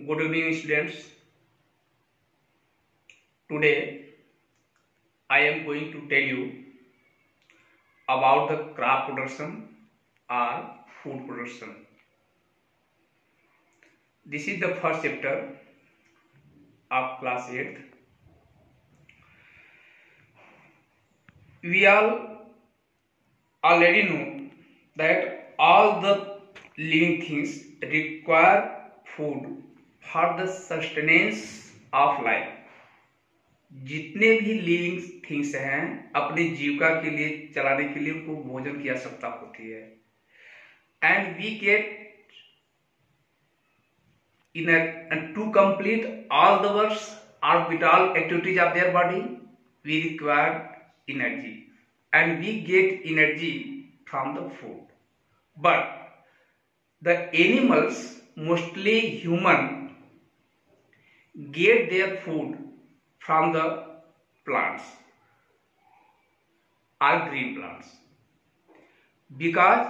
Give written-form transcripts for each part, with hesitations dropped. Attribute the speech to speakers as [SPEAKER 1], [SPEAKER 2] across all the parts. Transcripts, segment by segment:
[SPEAKER 1] Good evening, students. Today, I am going to tell you about the crop production or food production. This is the first chapter of class 8th. We all already know that all the living things require food for the sustenance of life. जितने भी living things हैं अपनी जीविका के लिए चलाने के लिए उनको भोजन की आवश्यकता होती है and we get in to complete all the works और vital activities of their body we require energy and we get energy from the food but the animals mostly human get their food from the plants or green plants because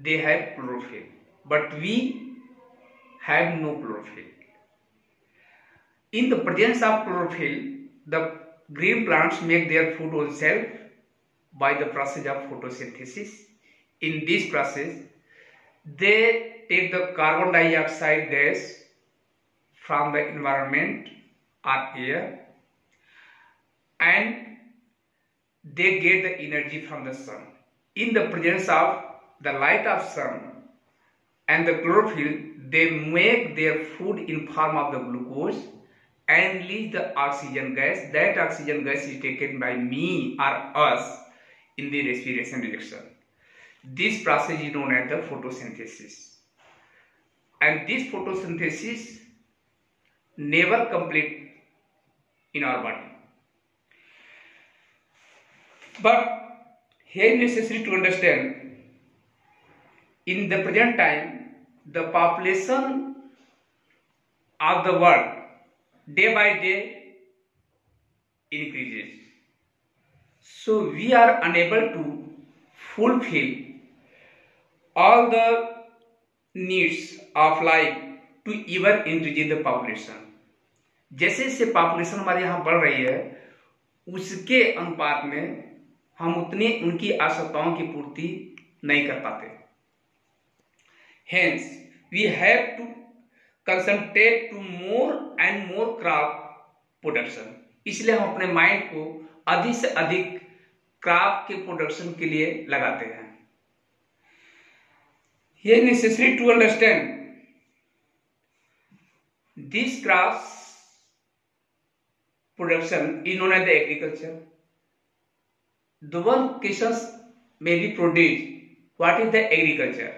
[SPEAKER 1] they have chlorophyll, but we have no chlorophyll. In the presence of chlorophyll, the green plants make their food themselves by the process of photosynthesis. In this process, they take the carbon dioxide gas from the environment or air and they get the energy from the sun. In the presence of the light of sun and the chlorophyll, they make their food in form of the glucose and release the oxygen gas. That oxygen gas is taken by me or us in the respiration reaction. This process is known as the photosynthesis, and this photosynthesis never complete in our body. But here necessary to understand, in the present time, the population of the world day by day increases. So we are unable to fulfill all the needs of life to even increase the population. जैसे जैसे population हमारे यहाँ बढ़ रही है उसके अनुपात में हम उतने उनकी आवश्यकताओं की पूर्ति नहीं कर पाते. Hence, we have to concentrate to more and more crop production. इसलिए हम अपने माइंड को अधिक से अधिक क्रॉप के प्रोडक्शन के लिए लगाते हैं. Here necessary to understand these crops production is known as the agriculture. The one questions may be produced. What is the agriculture?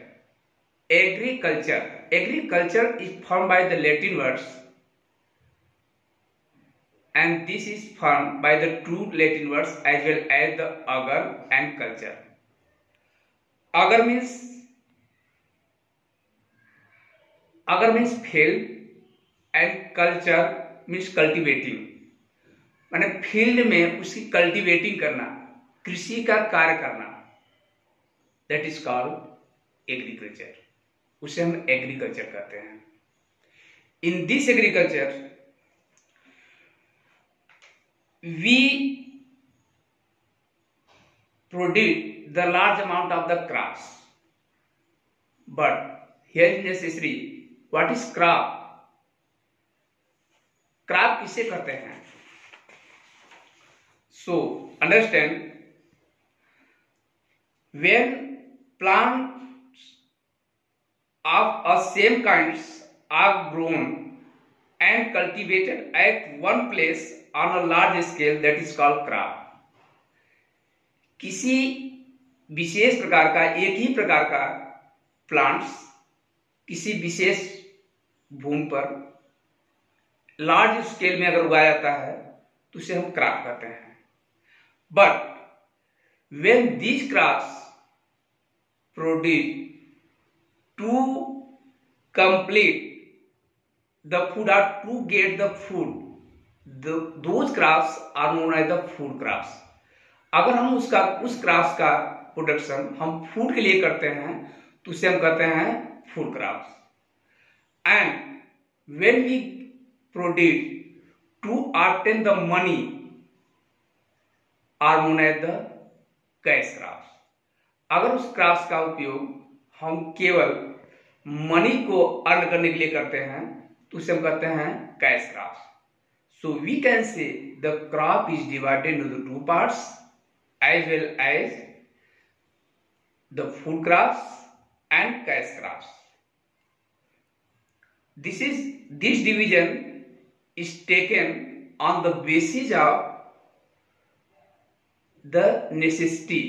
[SPEAKER 1] Agriculture is formed by the Latin words, and this is formed by the two Latin words as well as the agar and culture. Agar means field and culture means cultivating. माने field में उसकी cultivating करना, कृषि का कार्य करना, that is called agriculture. उसे हम एग्रीकल्चर कहते हैं. In this agriculture we produce the large amount of the crops, but here is necessary what is crop. Crop किसे कहते हैं? So understand, when plants of a same kinds are grown and cultivated at one place on a large scale, that is called crop. किसी विशेष प्रकार का एक ही प्रकार का plants किसी विशेष भूमि पर लार्ज स्केल में अगर उगाया जाता है तो उसे हम क्रॉप कहते हैं. But when these crops produce to complete the food or to get the food, those crops are known as the food crops. अगर हम उस क्रॉप्स का प्रोडक्शन हम फूड के लिए करते हैं तो उसे हम कहते हैं food crops. And when we produce to obtain the money are known as the cash crops. अगर उस क्रॉप्स का उपयोग हम केवल मनी को अर्न करने के लिए करते हैं तो उसे हम कहते हैं cash crops. So we can say the crop is divided into two parts as well as the food crops and cash crops. This division is taken on the basis of the necessity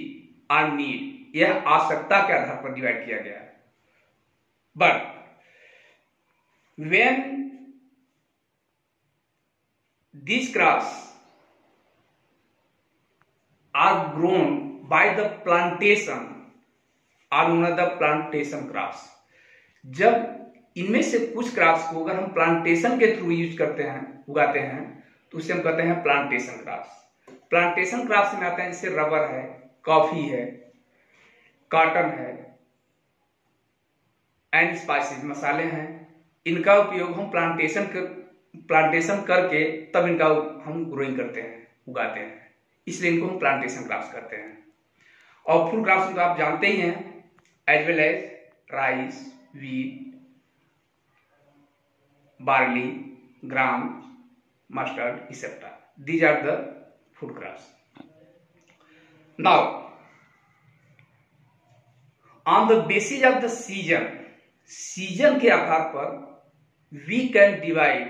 [SPEAKER 1] or need, यह आवश्यकता के आधार पर divide किया गया। But when these crops are grown by the plantation or known as the plantation crops, जब इनमें से कुछ क्रॉप्स को अगर हम प्लांटेशन के थ्रू यूज करते हैं, उगाते हैं, तो उसे हम कहते हैं प्लांटेशन क्रॉप्स। प्लांटेशन क्रॉप्स में आते हैं जैसे रबर है, कॉफी है, कॉटन है एंड स्पाइसेस, मसाले हैं। इनका उपयोग हम प्लांटेशन करके तब इनका हम ग्रोइंग करते हैं, उगाते हैं, इसलिए इनको हम प्लांटेशन क्रॉप्स करते हैं। और फूड क्रॉप्स तो आप जानते ही हैं, as well as rice, wheat, barley, gram, mustard, etc. These are the food crops. Now, on the basis of the season के आधार पर we can divide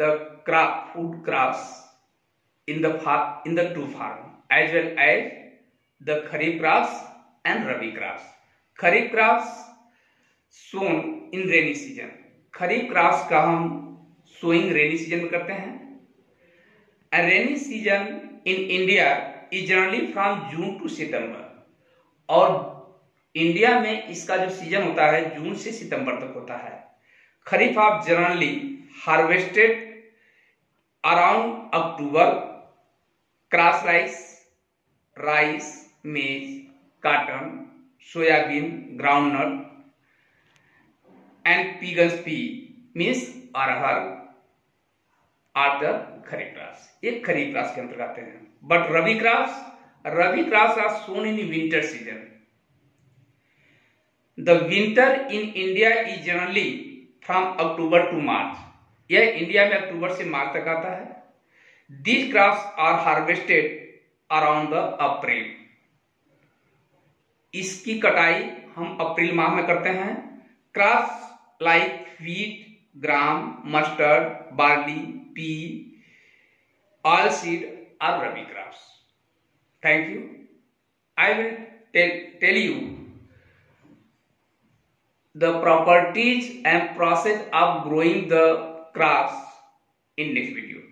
[SPEAKER 1] the food crops in the two forms as well as the kharif crops and rabi crops. Kharif crops sown in rainy season. Kharif crops का हम sowing rainy season में करते हैं। Rainy season in India is generally from June to September, और India में इसका जो season होता है जून से सितंबर तक होता है। खरीफ आप generally harvested around October. Crop rice, maize, cotton, soybean, groundnut and pigans pea means arhar are the kharif crops. ये खरीफ क्रॉप्स के अंतर्गत आते हैं। But rabi crops are sown in winter season. The winter in India is generally from October to March. यह India में अक्टूबर से मार्च तक आता है। These crops are harvested around the April. इसकी कटाई हम अप्रैल माह में करते हैं। Crops like wheat, gram, mustard, barley, pea, oilseed are rabi crops. Thank you. I will tell you the properties and process of growing the crops in next video.